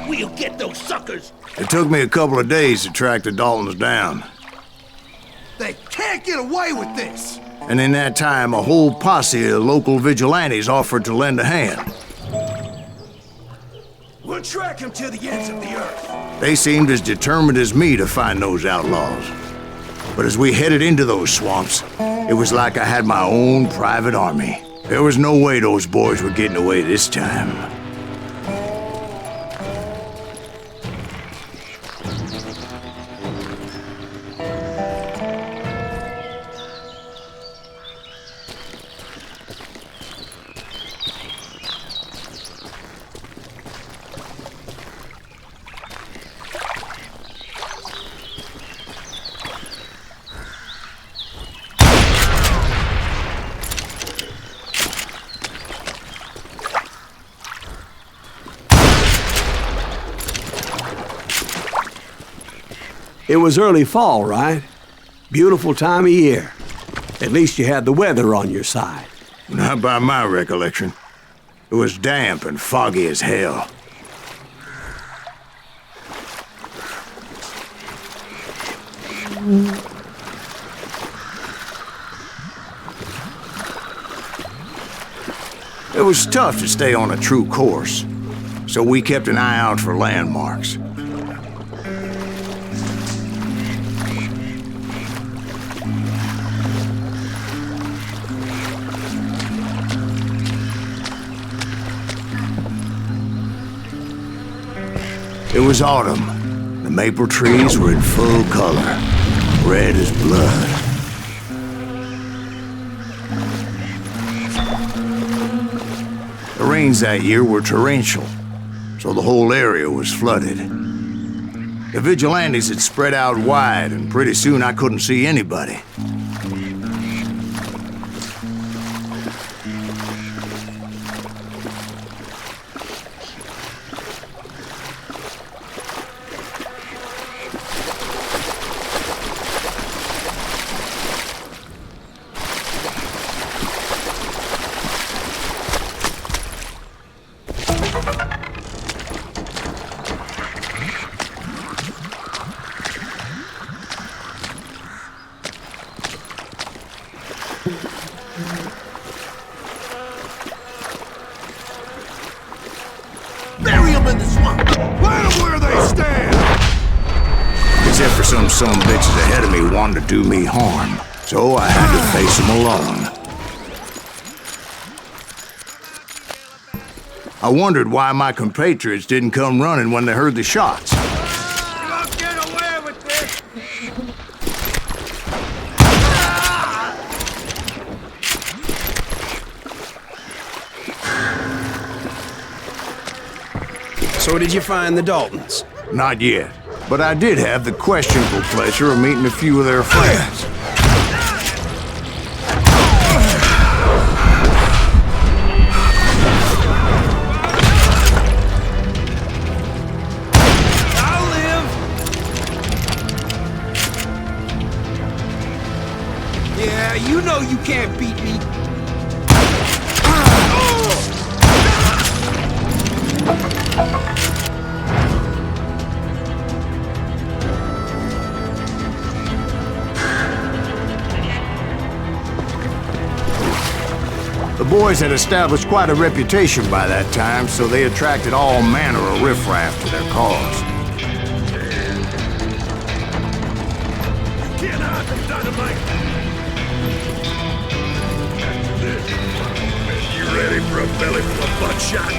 We'll get those suckers! It took me a couple of days to track the Daltons down. They can't get away with this! And in that time, a whole posse of local vigilantes offered to lend a hand. We'll track him to the ends of the earth. They seemed as determined as me to find those outlaws. But as we headed into those swamps, it was like I had my own private army. There was no way those boys were getting away this time. It was early fall, right? Beautiful time of year. At least you had the weather on your side. Not by my recollection. It was damp and foggy as hell. It was tough to stay on a true course, so we kept an eye out for landmarks. It was autumn. The maple trees were in full color, red as blood. The rains that year were torrential, so the whole area was flooded. The vigilantes had spread out wide, and pretty soon I couldn't see anybody. Bury them in the swamp! Plant them where they stand! Except for some bitches ahead of me wanted to do me harm, so I had to face them alone. I wondered why my compatriots didn't come running when they heard the shots. You won't get away with this! So did you find the Daltons? Not yet, but I did have the questionable pleasure of meeting a few of their friends. I'll live! Yeah, you know you can't beat me. The boys had established quite a reputation by that time, so they attracted all manner of riffraff to their cause. Get out of dynamite! After this, you ready for a belly full of buckshot?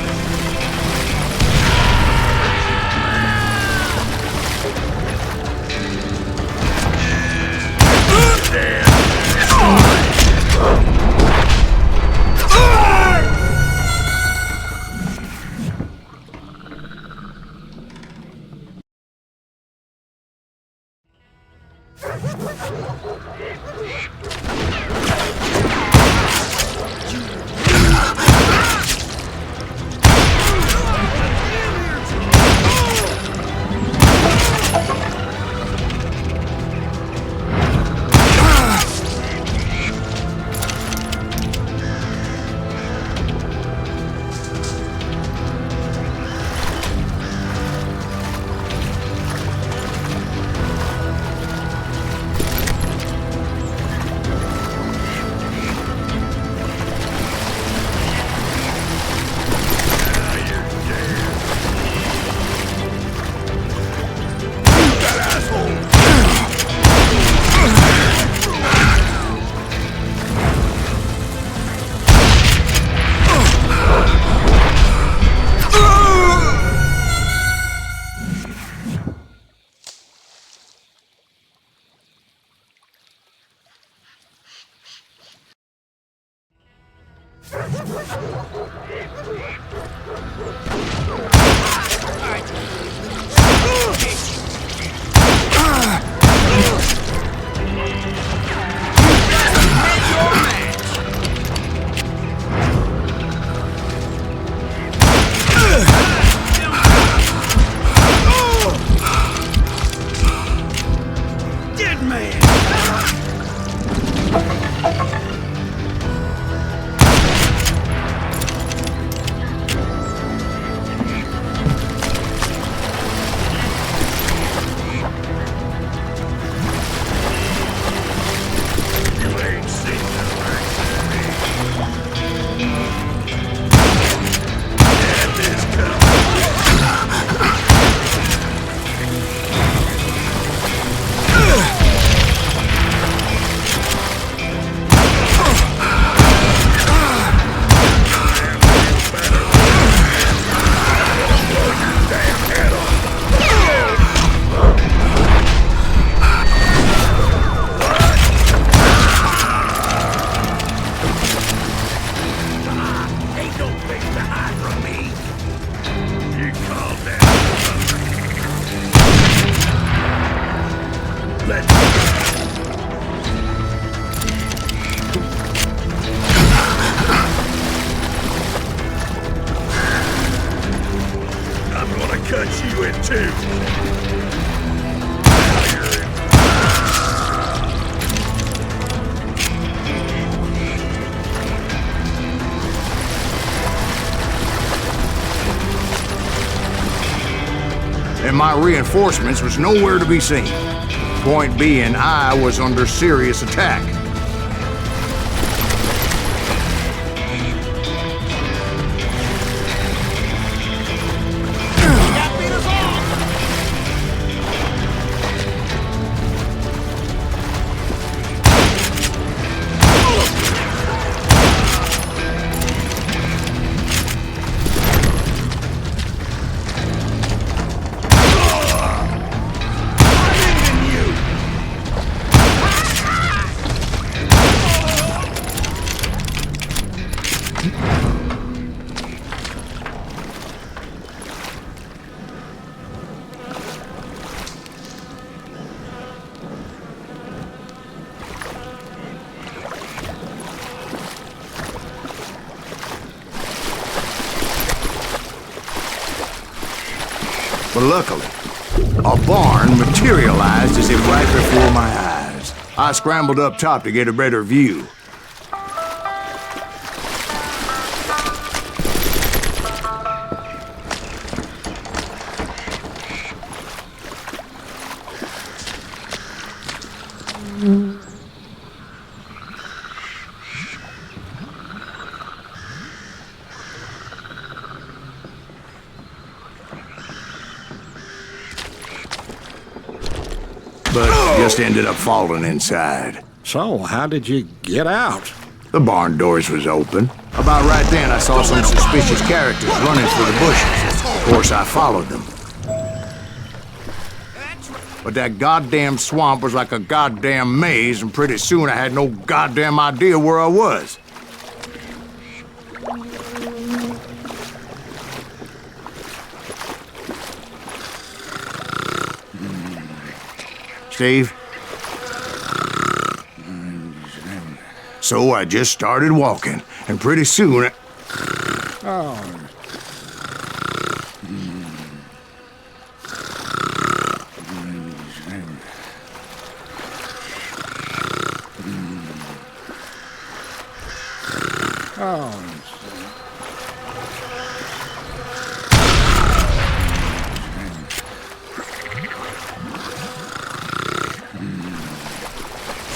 cut you in two. And my reinforcements was nowhere to be seen. Point being, I was under serious attack. But luckily, a barn materialized as if right before my eyes. I scrambled up top to get a better view. But just ended up falling inside. So, how did you get out? The barn doors was open. About right then, I saw some suspicious characters running for the bushes. Of course, I followed them. But that goddamn swamp was like a goddamn maze, and pretty soon I had no goddamn idea where I was. Steve? So I just started walking, and pretty soon...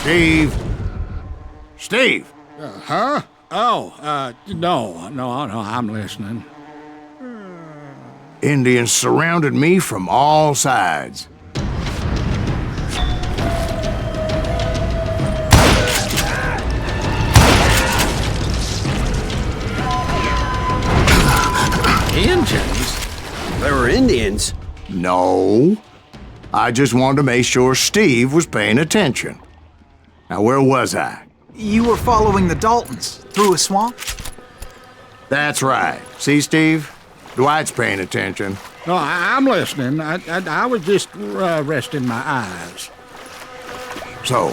Steve? Steve? Huh? Oh, no, I'm listening. Indians surrounded me from all sides. Indians? They were Indians. No. I just wanted to make sure Steve was paying attention. Now, where was I? You were following the Daltons through a swamp? That's right. See, Steve? Dwight's paying attention. No, I'm listening. I was just resting my eyes. So,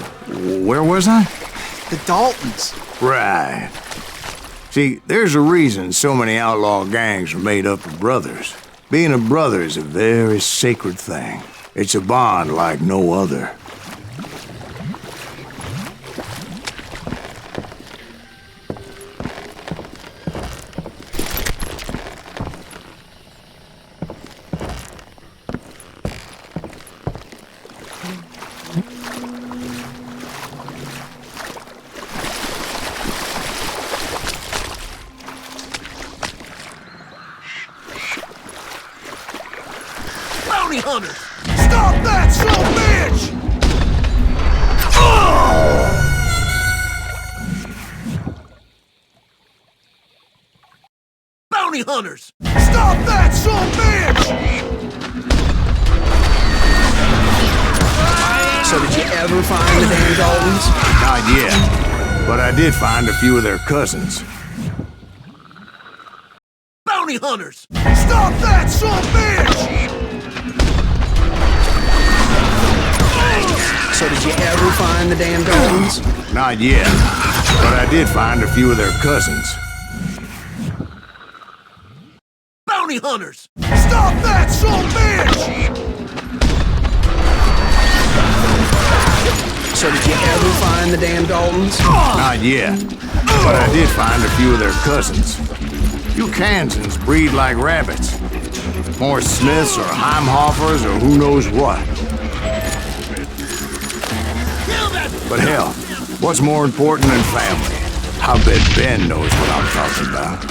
where was I? The Daltons. Right. See, there's a reason so many outlaw gangs are made up of brothers. Being a brother is a very sacred thing. It's a bond like no other. Bounty hunters! Stop that, son of a bitch! Bounty hunters! Stop that, son of a bitch! So did you ever find the damn Daltons? Not yet, but I did find a few of their cousins. Bounty hunters! Stop that, son of a bitch! So did you ever find the damn Daltons? Not yet, but I did find a few of their cousins. Bounty bounty hunters! Stop that, son of a bitch! So did you ever find the damn Daltons? Not yet, but I did find a few of their cousins. You Kansans breed like rabbits. More Smiths or Heimhoffers or who knows what. But hell, what's more important than family? I bet Ben knows what I'm talking about.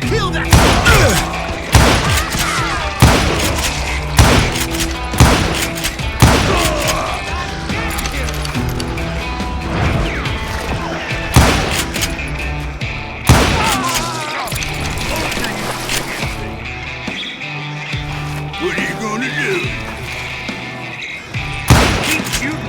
Kill that! What are you gonna do? Keep shooting.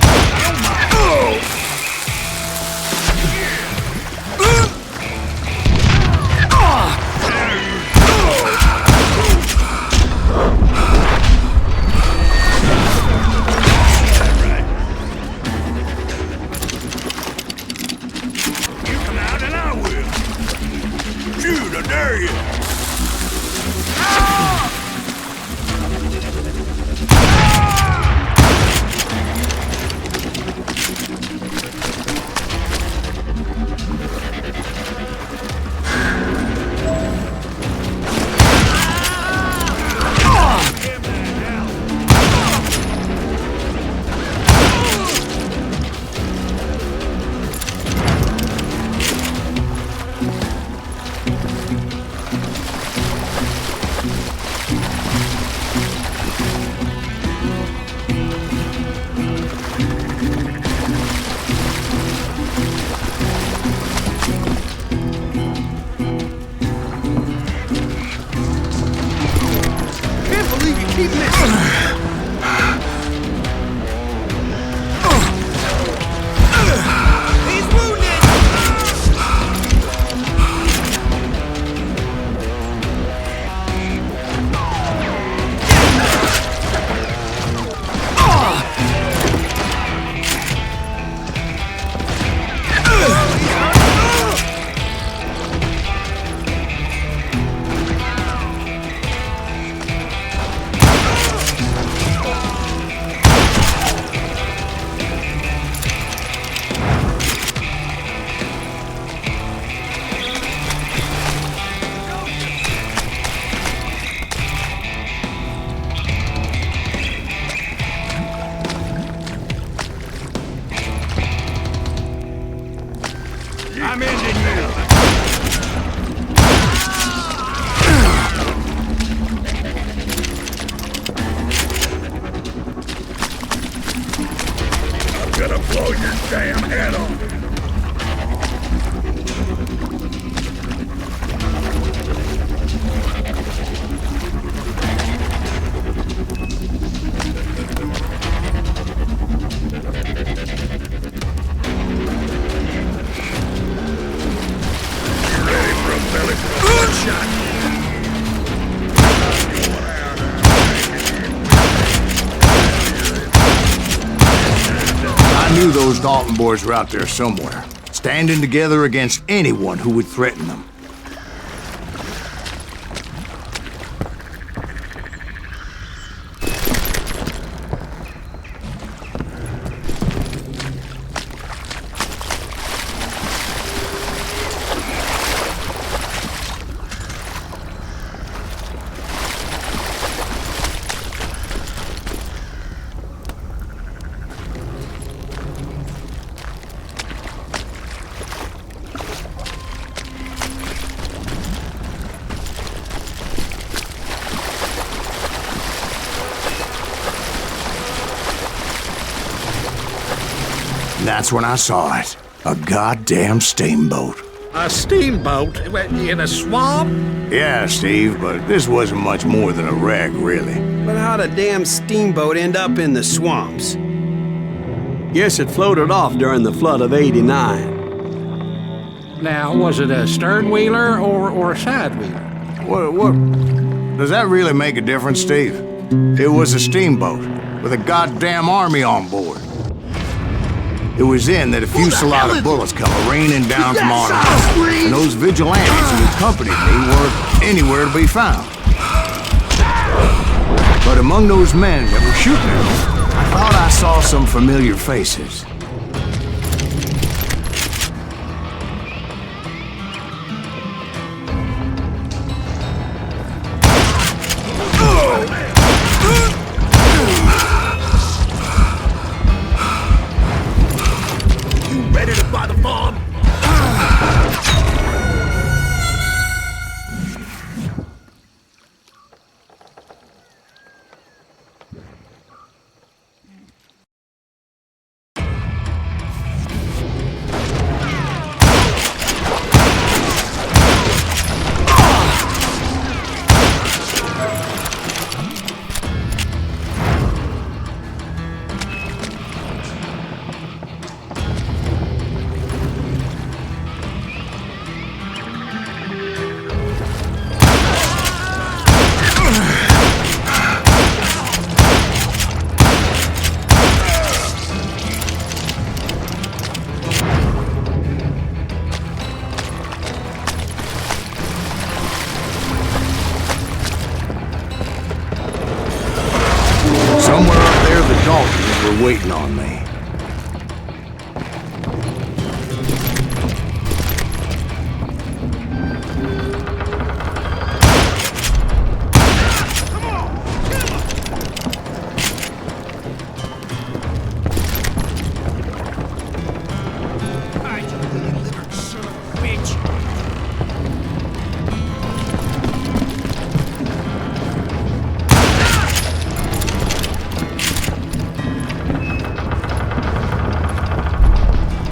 I'm ending you. I'm gonna blow your damn head off. I knew those Dalton boys were out there somewhere, standing together against anyone who would threaten them. And that's when I saw it. A goddamn steamboat. A steamboat in a swamp? Yeah, Steve, but this wasn't much more than a wreck, really. But how'd a damn steamboat end up in the swamps? Guess it floated off during the flood of '89. Now, was it a stern wheeler or a side wheeler? What? Does that really make a difference, Steve? It was a steamboat with a goddamn army on board. It was then that a fusillade of bullets come raining down from on high, and those vigilantes who accompanied me weren't anywhere to be found. But among those men that were shooting at me, I thought I saw some familiar faces. Ready to buy the bomb? Somewhere up there, the Daltons were waiting on me.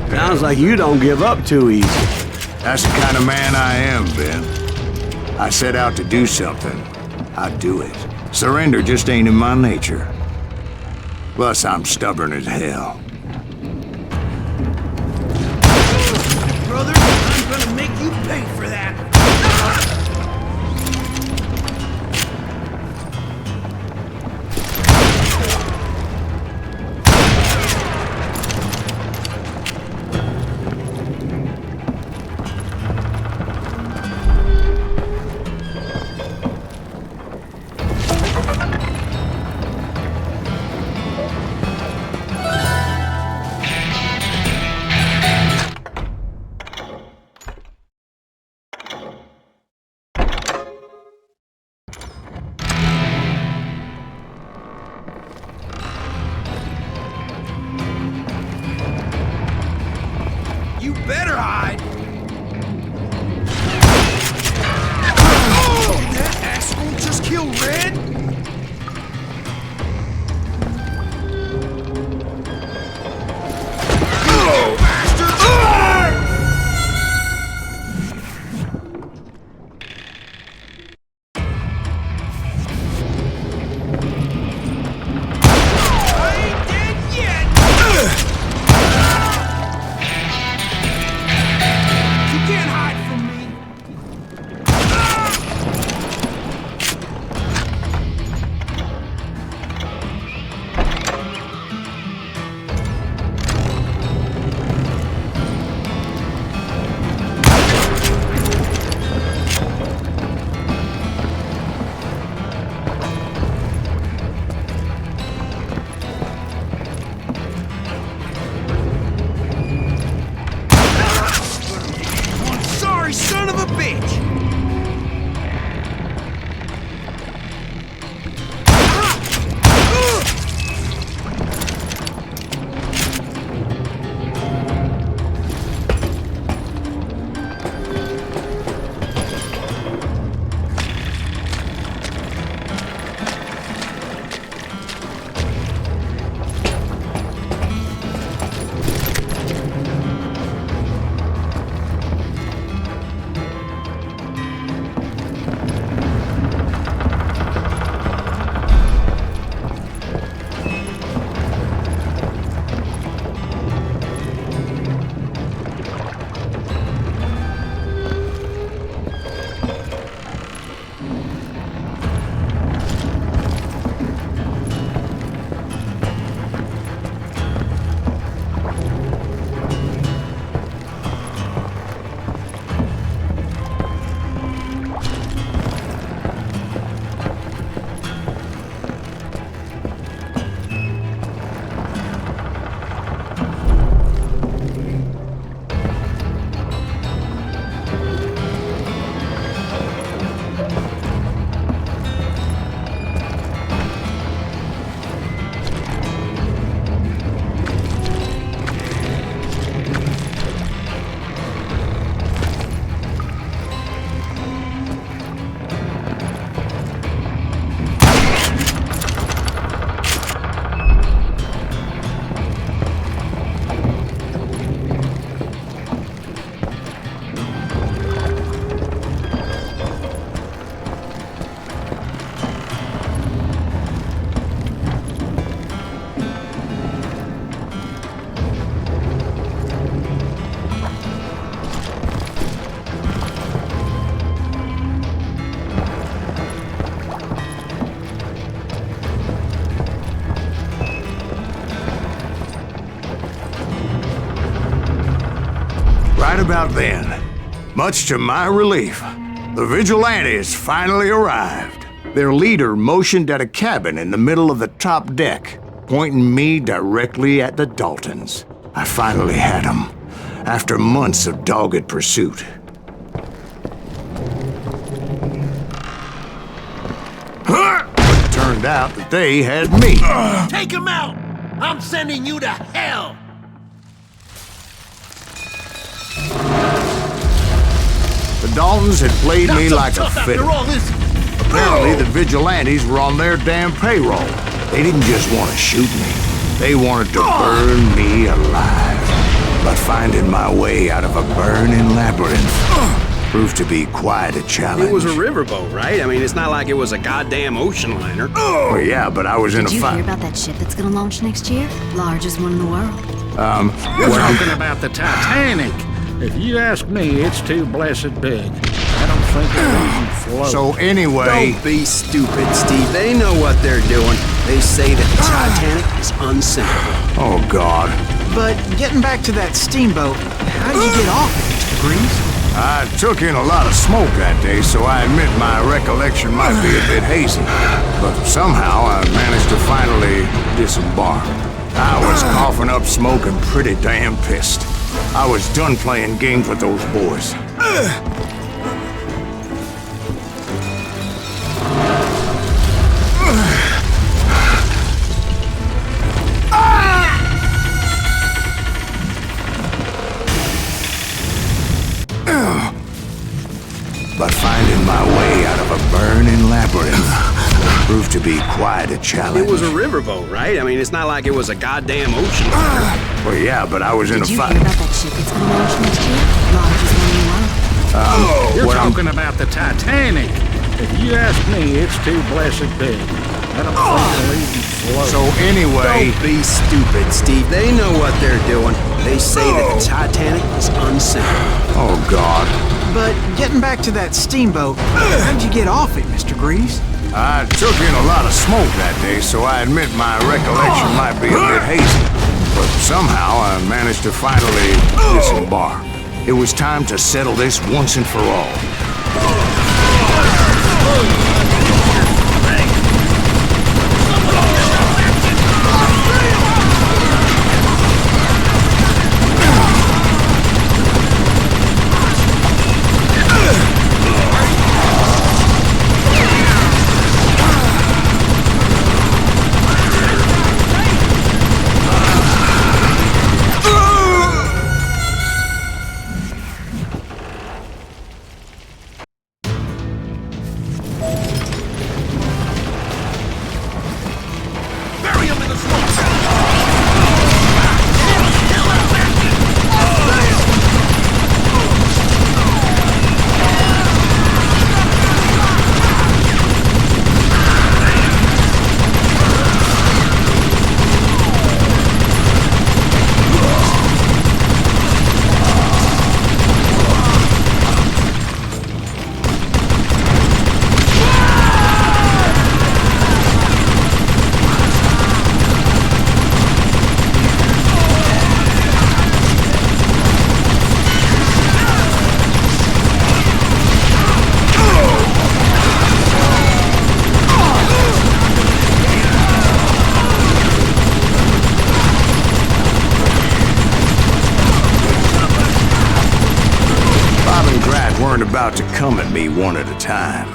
Sounds like you don't give up too easy. That's the kind of man I am, Ben. I set out to do something. I do it. Surrender just ain't in my nature. Plus, I'm stubborn as hell. Brother, I'm gonna make you pay for that. You better hide. Oh, that asshole just killed Red. Go, bastard! I ain't dead yet. about then, much to my relief, the vigilantes finally arrived. Their leader motioned at a cabin in the middle of the top deck, pointing me directly at the Daltons. I finally had them, after months of dogged pursuit. But it turned out that they had me. Take him out! I'm sending you to hell! The Daltons had played Not me so like a tough fiddle. after all this. Apparently, the vigilantes were on their damn payroll. They didn't just want to shoot me. They wanted to burn me alive. But finding my way out of a burning labyrinth proved to be quite a challenge. It was a riverboat, right? I mean, it's not like it was a goddamn ocean liner. Well, yeah, but I was in a Did you hear fight. about that ship that's gonna launch next year? Largest one in the world. You're talking about the Titanic. If you ask me, it's too blessed big. I don't think it'll even float. So anyway, Don't be stupid, Steve. They know what they're doing. They say that the Titanic is unsinkable. oh God. But getting back to that steamboat, how'd you get off it, Mr. Greaves? I took in a lot of smoke that day, so I admit my recollection might be a bit hazy. But somehow I managed to finally disembark. I was coughing up smoke and pretty damn pissed. I was done playing games with those boys. But finding my way out of a burning labyrinth proved to be quite a challenge. It was a riverboat, right? I mean, it's not like it was a goddamn ocean liner. Well, yeah, but I was in Did a you fight. hear about that ship that's gonna launch next year? Largest one in the world. You're what I'm- talking about the Titanic. If you ask me, it's too blessed big. I don't think it'll even float. So anyway, Don't be stupid, Steve. They know what they're doing. They say that the Titanic is unsinkable. oh God. But getting back to that steamboat, how'd you get off it, Mr. Greaves? I took in a lot of smoke that day, so I admit my recollection might be a bit hazy. But somehow I managed to finally disembark. It was time to settle this once and for all. Bury him in the swamp! Weren't about to come at me one at a time.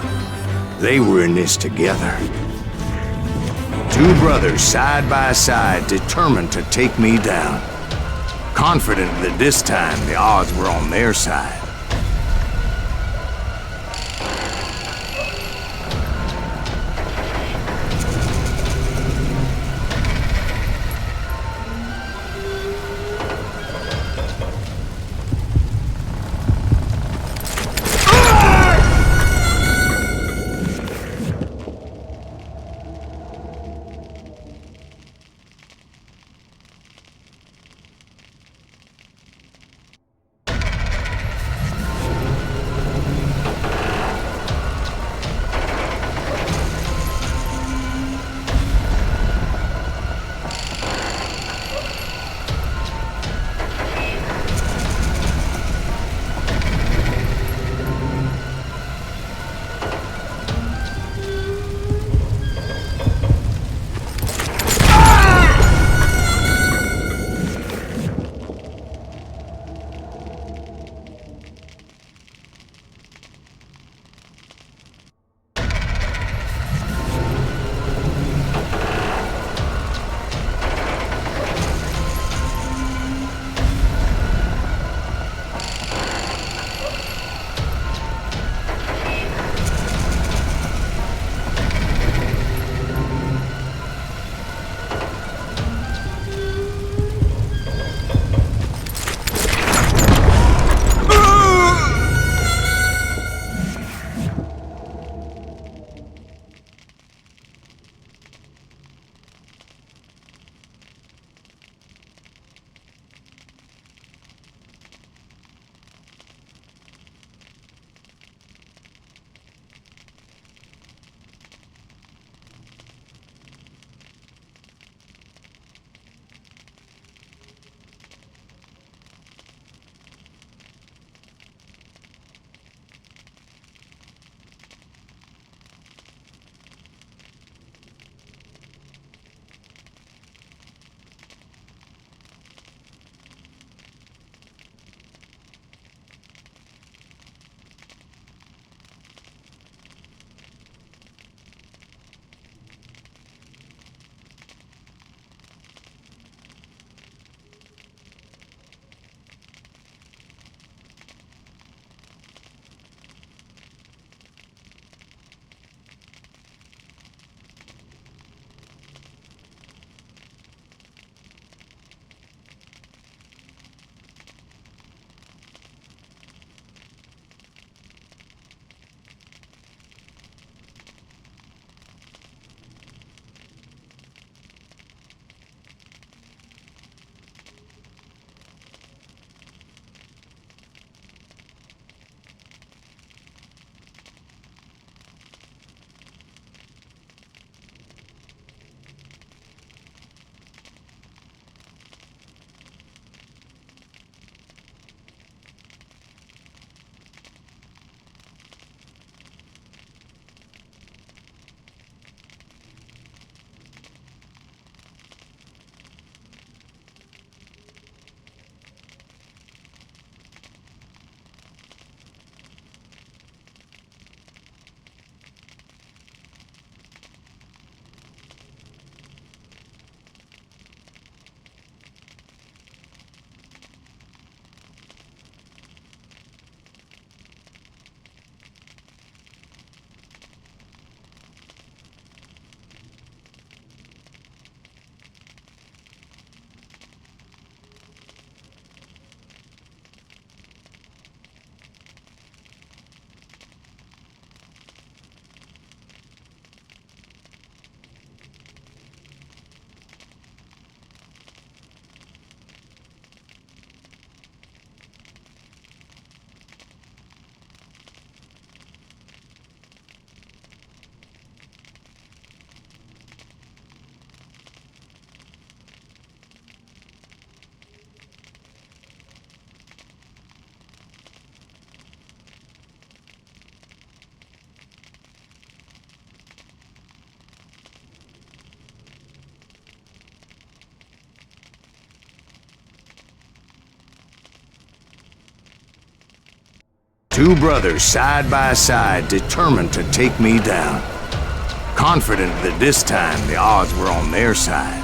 They were in this together. Two brothers side by side, determined to take me down. Confident that this time the odds were on their side. Two brothers side by side, determined to take me down. Confident that this time the odds were on their side.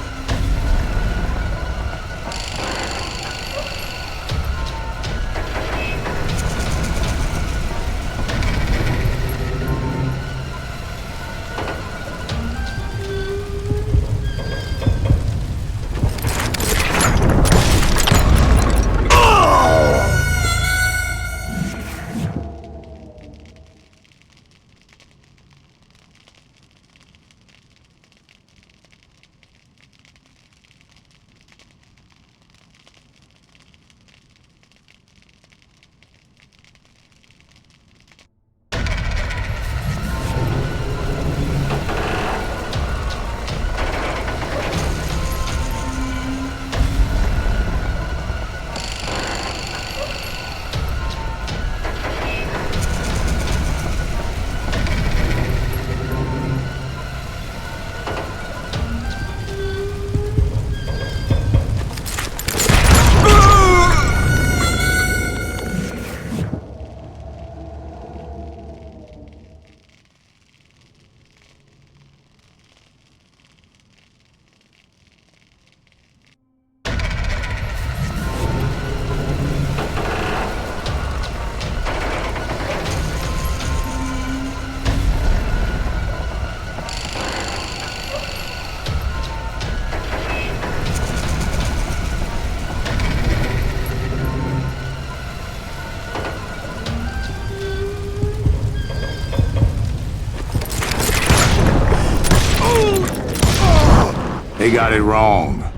They got it wrong.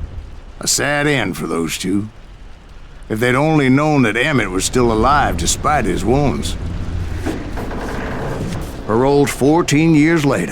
A sad end for those two. If they'd only known that Emmett was still alive despite his wounds. Paroled 14 years later.